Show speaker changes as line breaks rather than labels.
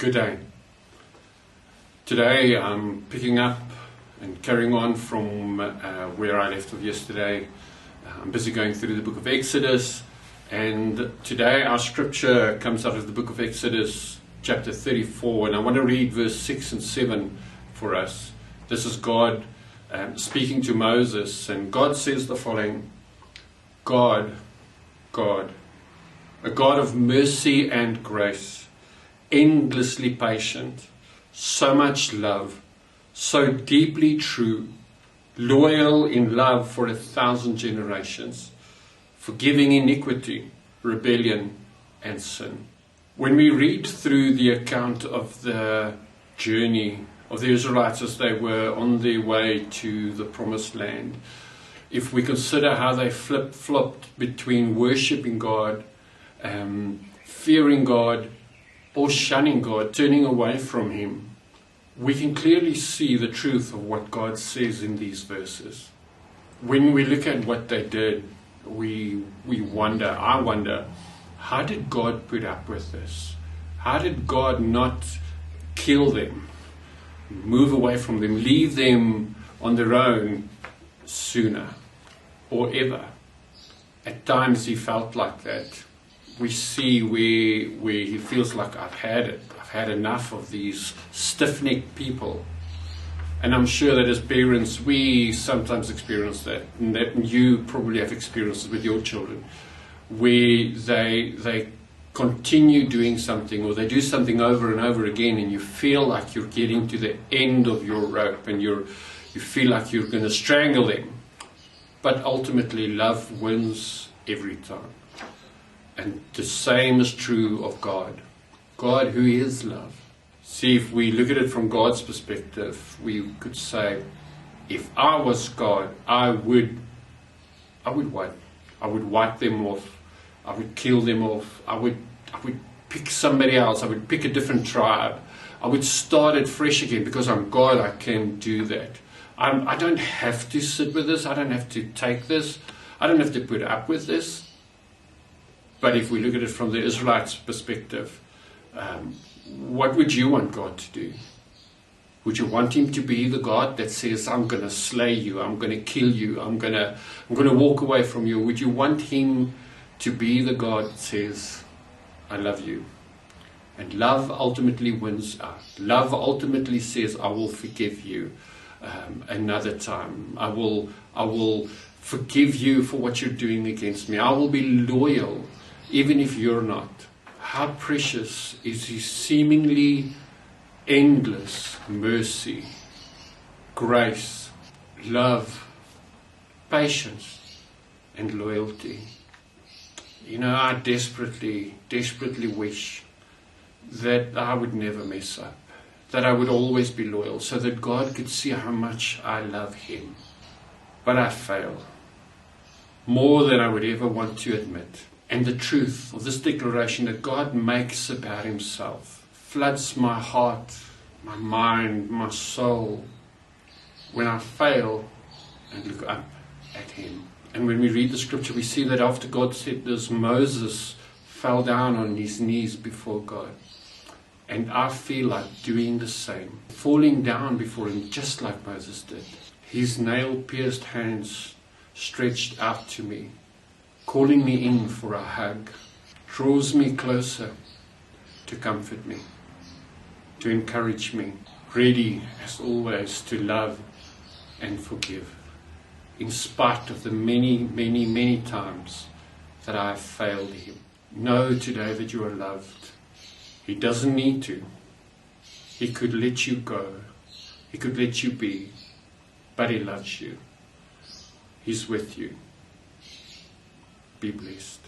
Good day. Today I'm picking up and carrying on from where I left off yesterday. I'm busy going through the book of Exodus, and today our scripture comes out of the book of Exodus chapter 34, and I want to read verse 6 and 7 for us. This is God speaking to Moses, and God says the following: God, a God of mercy and grace, endlessly patient, so much love, so deeply true, loyal in love for 1,000 generations, forgiving iniquity, rebellion, and sin. When we read through the account of the journey of the Israelites as they were on their way to the promised land, if we consider how they flip-flopped between worshipping God, fearing God, or shunning God, turning away from Him, we can clearly see the truth of what God says in these verses. When we look at what they did, I wonder, how did God put up with this? How did God not kill them, move away from them, leave them on their own sooner or ever? At times He felt like that. We see where He feels like, I've had it. I've had enough of these stiff-necked people. And I'm sure that as parents, we sometimes experience that. And that you probably have experienced it with your children, where they continue doing something, or they do something over and over again, and you feel like you're getting to the end of your rope, and you feel like you're going to strangle them. But ultimately, love wins every time. And the same is true of God. God, who is love. See, if we look at it from God's perspective, we could say, if I was God, I would what? I would wipe them off. I would kill them off. I would pick somebody else. I would pick a different tribe. I would start it fresh again, because I'm God. I can do that. I don't have to sit with this. I don't have to take this. I don't have to put up with this. But if we look at it from the Israelites' perspective, what would you want God to do? Would you want Him to be the God that says, I'm going to slay you, I'm going to kill you, I'm going to walk away from you? Would you want Him to be the God that says, I love you? And love ultimately wins out. Love ultimately says, I will forgive you another time. I will forgive you for what you're doing against me. I will be loyal, even if you're not. How precious is His seemingly endless mercy, grace, love, patience, and loyalty. You know, I desperately wish that I would never mess up, that I would always be loyal, so that God could see how much I love Him. But I fail, more than I would ever want to admit. And the truth of this declaration that God makes about Himself floods my heart, my mind, my soul, when I fail and look up at Him. And when we read the scripture, we see that after God said this, Moses fell down on his knees before God. And I feel like doing the same, falling down before Him just like Moses did. His nail-pierced hands stretched out to me, calling me in for a hug, draws me closer to comfort me, to encourage me, ready as always to love and forgive, in spite of the many times that I have failed Him. Know today that you are loved. He doesn't need to. He could let you go. He could let you be, but He loves you. He's with you. Be blessed.